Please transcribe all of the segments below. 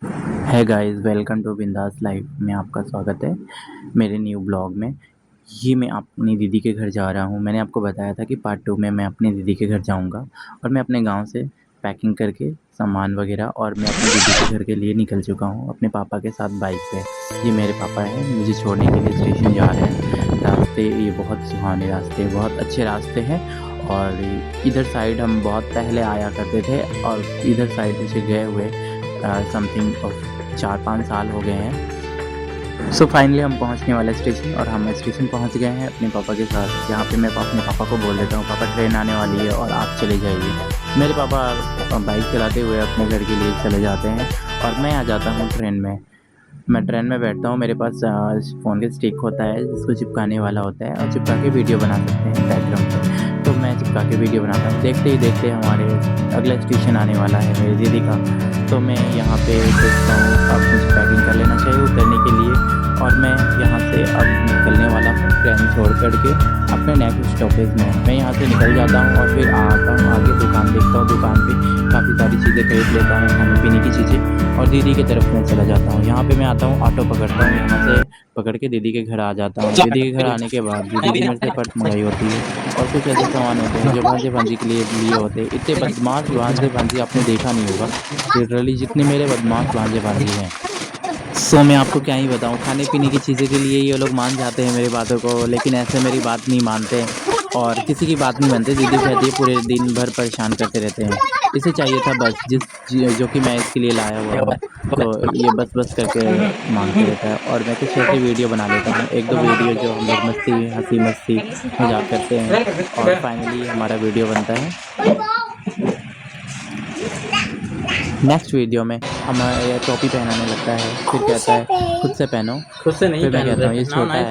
है guys, welcome to बिंदास life में आपका स्वागत है मेरे न्यू ब्लॉग में। ये मैं अपनी दीदी के घर जा रहा हूँ। मैंने आपको बताया था कि पार्ट 2 में मैं अपनी दीदी के घर जाऊँगा और मैं अपने गांव से पैकिंग करके सामान वगैरह और मैं अपनी दीदी के घर के लिए निकल चुका हूँ अपने पापा के साथ बाइक पे। ये मेरे पापा हैं, मुझे छोड़ने के लिए स्टेशन जा रहे हैं। रास्ते ये बहुत सुहाने रास्ते, बहुत अच्छे रास्ते हैं और इधर साइड हम बहुत पहले आया करते थे और इधर साइड से गए हुए समथिंग 4-5 साल हो गए हैं। सो फाइनली हम पहुंचने वाले स्टेशन और हम स्टेशन पहुंच गए हैं अपने पापा के साथ। यहाँ पे मैं अपने पापा को बोल देता हूँ, पापा ट्रेन आने वाली है और आप चले जाइए। मेरे पापा बाइक चलाते हुए अपने घर के लिए चले जाते हैं और मैं आ जाता हूँ ट्रेन में। मैं ट्रेन में बैठता हूँ, मेरे पास फ़ोन का स्टिक होता है जिसको चिपकाने वाला होता है और चिपका के वीडियो बना सकते हैं बैकग्राउंड पर। तो मैं चिपका के वीडियो बनाता हूँ। देखते ही देखते हमारे अगला स्टेशन आने वाला है मेरी दीदी का। तो मैं यहाँ पे सोचता हूँ अब मुझे पैकिंग कर लेना चाहिए उतरने के लिए और मैं यहाँ से अब निकलने वाला हूँ ट्रेन छोड़ कर के अपने नेक्स्ट स्टॉपेज में। मैं यहाँ से निकल जाता हूँ और फिर आता हूँ आगे, दुकान देखता हूँ, दुकान पे काफ़ी सारी चीज़ें खरीद लेता हूँ, खाने पीने की चीज़ें, और दीदी की तरफ मैं चला जाता हूँ। यहाँ पे मैं आता हूँ, ऑटो पकड़ता हूँ, यहाँ से पकड़ के दीदी के घर आ जाता हूँ। दीदी के घर आने के बाद दीदी की मेरे से पर्स मंगाई होती है और कुछ ऐसे सामान होते हैं जो भांजे भांजी के लिए होते हैं। इतने बदमाश भांजे भांजी आपने देखा नहीं होगा लिटरली, जितने मेरे बदमाश भांजे भांजी हैं। सो मैं आपको क्या ही बताऊँ, खाने पीने की चीज़ें के लिए ये लोग मान जाते हैं मेरी बातों को, लेकिन ऐसे मेरी बात नहीं मानते और किसी की बात नहीं मानते। दीदी कहती है पूरे दिन भर परेशान करते रहते हैं। इसे चाहिए था बस जो कि मैं इसके लिए लाया हुआ हूँ, तो ये बस करके मांगते रहता है। और मैं कुछ ऐसी वीडियो बना लेता हूँ, 1-2 वीडियो जो हम लोग हँसी मजाक करते हैं और फाइनली हमारा वीडियो बनता है। नेक्स्ट वीडियो में हमें टोपी पहनाने लगता है, फिर कहता है खुद से पहनो। खुद से नहीं फिर मैं कहता हूँ ये छोटा है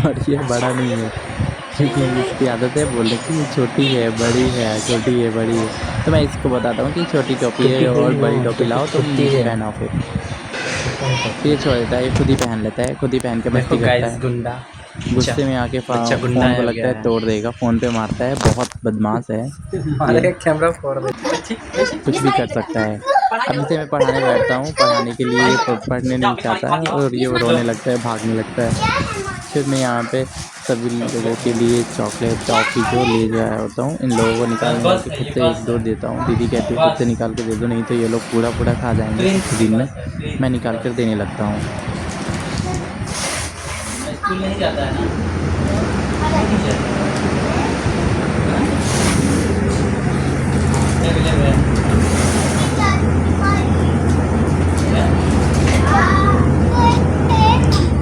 और ये बड़ा नहीं है, क्योंकि इसकी आदत है बोलने की, ये छोटी है बड़ी है, छोटी है बड़ी है। तो मैं इसको बताता हूँ कि छोटी टोपी है और बड़ी टोपी लाओ तो पहनाओ। फिर ये छोड़ देता है, ये खुद ही पहन लेता है, खुद ही पहन के मस्ती करता है। गुंडा गुस्से में आके फ़ोन को लगता है तोड़ देगा, फ़ोन पे मारता है, बहुत बदमाश है ये, कैमरा फोड़ दे। कुछ भी कर सकता है। अब इसे मैं पढ़ाने बैठता हूँ, पढ़ाने के लिए ये पढ़ने नहीं चाहता है और ये रोने लगता है, भागने लगता है। फिर मैं यहाँ पे सभी लोगों के लिए चॉकलेट टॉफ़ी जो ले जाया होता हूँ, इन लोगों को निकाल के खुद से 1-2 देता हूँ। दीदी कहती है खुद से निकाल के दे दो, नहीं तो ये लोग पूरा खा जाएंगे कुछ दिन में। मैं निकाल कर देने लगता हूँ। स्कूल नहीं जाता है ना।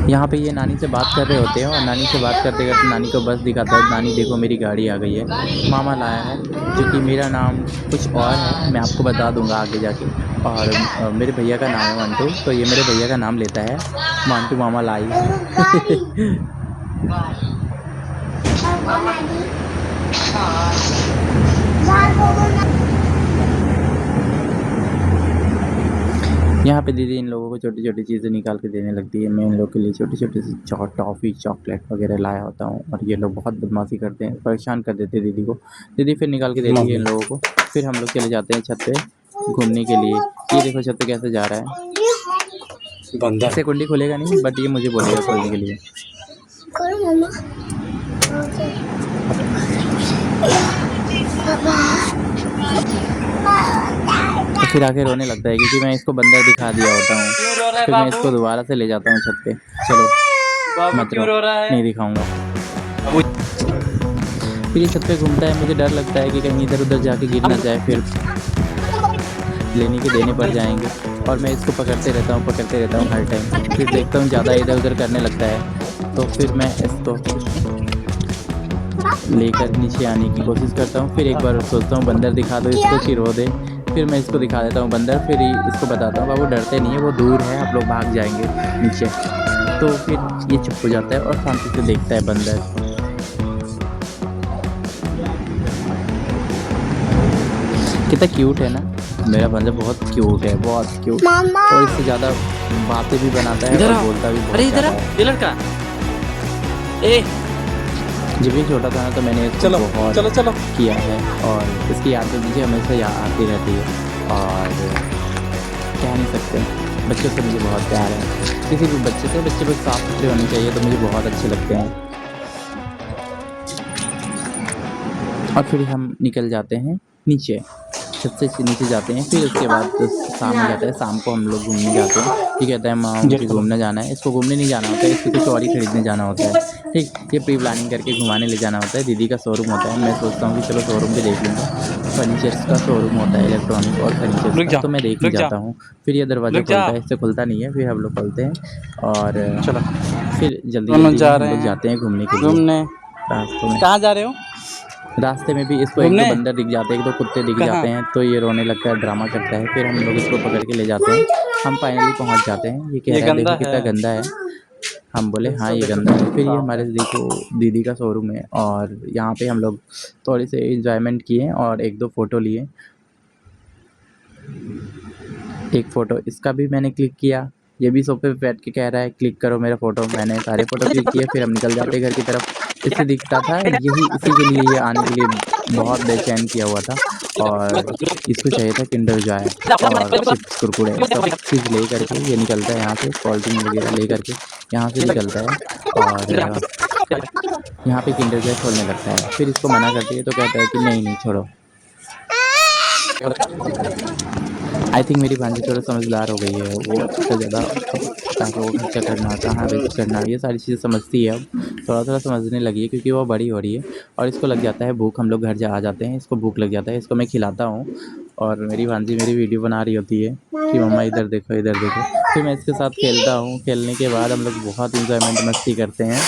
यहाँ पे ये नानी से बात कर रहे होते हैं और नानी से बात करते करते नानी को बस दिखाता है। नानी देखो मेरी गाड़ी आ गई है, मामा लाया है, जो कि मेरा नाम कुछ और है, मैं आपको बता दूंगा आगे जाके। और मेरे भैया का नाम है मंटू, तो ये मेरे भैया का नाम लेता है, मंटू मामा लाई। यहाँ पे दीदी इन लोगों को छोटी चीज़ें निकाल के देने लगती है। मैं इन लोगों के लिए छोटी सी टॉफ़ी चॉकलेट वगैरह लाया होता हूँ और ये लोग बहुत बदमाशी करते हैं, परेशान कर देते हैं दीदी को। दीदी फिर निकाल के देती है इन लोगों को। फिर हम लोग चले जाते हैं छत पे घूमने के लिए। ये देखो छत पे कैसे जा रहा है, ऐसे कुंडी खुलेगा नहीं, बट ये मुझे बोलेगा खोलने के लिए। तो फिर आके रोने लगता है क्योंकि मैं इसको बंदर दिखा दिया होता हूँ। फिर मैं इसको दोबारा से ले जाता हूँ छत पे। चलो मत रो, नहीं दिखाऊंगा। फिर ये छत पे घूमता है, मुझे डर लगता है कि कहीं इधर उधर जाके गिर ना जाए, फिर लेने के देने पड़ जाएंगे। और मैं इसको पकड़ते रहता हूँ हर टाइम। फिर देखता हूँ ज़्यादा इधर उधर करने लगता है, तो फिर मैं इसको लेकर नीचे आने की कोशिश करता हूँ। फिर एक बार सोचता हूँ बंदर दिखा दो इसको कि रो दे, फिर मैं इसको दिखा देता हूँ बंदर। फिर इसको बताता हूँ बाबू डरते नहीं है, वो दूर है, आप लोग भाग जाएंगे नीचे। तो फिर ये चुप हो जाता है और शांति से देखता है बंदर। कितना क्यूट है ना मेरा बंदर, बहुत क्यूट है, बहुत क्यूट। और इससे ज़्यादा बातें भी बनाता है और बोलता भी बहुत ज़्यादा है। ये लड़का ए जब ये छोटा था ना तो मैंने इसको बहुत किया है और इसकी यादें मुझे हमेशा आती रहती है और कह नहीं सकते हैं। बच्चों से मुझे बहुत प्यार है, किसी भी बच्चे से, बच्चे बस साफ़ सुथरे होने चाहिए तो मुझे बहुत अच्छे लगते हैं। और फिर हम निकल जाते हैं नीचे, छत से नीचे जाते हैं। फिर उसके बाद शाम हो जाता है, शाम को हम लोग घूमने जाते हैं। ये कहता है माँ मुझे घूमने जाना है, इसको घूमने नहीं जाना होता है, इसको कुछ और ही खरीदने जाना होता है, ठीक। ये प्री प्लानिंग करके घुमाने ले जाना होता है। दीदी का शोरूम होता है, मैं सोचता हूँ कि चलो शोरूम भी देख लूँगा। फर्नीचर्स का शोरूम होता है, इलेक्ट्रॉनिक और फर्नीचर्स रुक का, जा, तो मैं देख ही रुक जा, जाता हूँ। फिर ये दरवाज़ा रुक जा। खुलता है, इससे खुलता नहीं है, फिर हम लोग खोलते हैं और चलो, फिर दोनों जल्दी-जल्दी में जा हम रहे लोग हैं जाते हैं घूमने के लिए घूमने। रास्तों में। कहाँ जा रहे हो? रास्ते में भी इसको 1-2 घूमने? बंदर दिख जाते हैं, 1-2 कुत्ते दिख कहाँ? जाते हैं, तो ये रोने लगता है, ड्रामा करता है, फिर हम लोग इसको पकड़ के ले जाते हैं। हम फाइनली पहुँच जाते हैं, ये कह ये रहा है गंदा देखो है। कितना गंदा है। हम बोले हाँ, इसको ये देखो गंदा है। कितना फिर ये साफ हमारे है। दीदी का शोरूम है और यहाँ पे हम लोग थोड़ी-सी एन्जॉयमेंट किए और 1-2 फ़ोटो लिए। एक फ़ोटो इसका भी मैंने क्लिक किया, ये भी सोफ़े पे बैठ के कह रहा है क्लिक करो मेरा फ़ोटो, मैंने सारे फ़ोटो क्लिक किए, फिर हम निकल जाते घर की तरफ। इससे दिखता था यही इसी के लिए ये आने के लिए बहुत बेचैन किया हुआ था और इसको चाहिए था किंडर जॉय और चिप्स, कुरकुरे सब चीज़ ले कर के ये निकलता है यहाँ से, कोल्ड ड्रिंक वगैरह ले कर के यहाँ से निकलता है और यहाँ पे किंडर जॉय खोलने लगता है। फिर इसको मना करते हैं तो कहता है कि नहीं, नहीं छोड़ो। आई थिंक मेरी भांजी थोड़ा समझदार हो गई है, वो इतना ज़्यादा पैसों को खर्चा करना, कहाँ वेस्ट करना, ये सारी चीज़ें समझती है अब। थोड़ा-थोड़ा समझने लगी है क्योंकि वो बड़ी हो रही है और इसको लग जाता है भूख, हम लोग घर जा आ जाते हैं, इसको भूख लग जाता है, इसको मैं खिलाता हूँ और मेरी भांजी मेरी वीडियो बना रही होती है कि मम्मा इधर देखो, इधर देखो। फिर मैं इसके साथ खेलता हूँ, खेलने के बाद हम लोग बहुत एन्जॉयमेंट मस्ती करते हैं।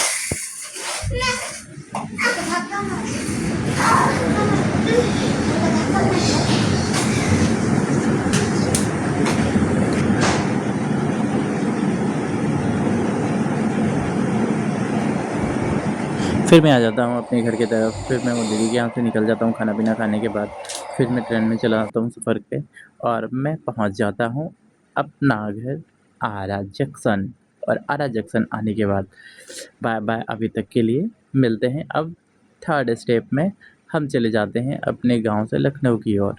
फिर मैं आ जाता हूँ अपने घर की तरफ, फिर मैं वो दीदी के यहाँ से निकल जाता हूँ खाना-पीना खाने के बाद। फिर मैं ट्रेन में चला जाता हूँ सफ़र पे और मैं पहुँच जाता हूँ अपना घर आरा जंक्शन और आरा जंक्शन आने के बाद बाय-बाय अभी तक के लिए। मिलते हैं अब थर्ड स्टेप में, हम चले जाते हैं अपने गाँव से लखनऊ की ओर।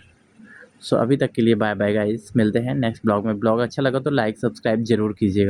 सो अभी तक के लिए बाय-बाय गाइज़, मिलते हैं नेक्स्ट ब्लॉग में। ब्लॉग अच्छा लगा तो लाइक, सब्सक्राइब ज़रूर कीजिएगा।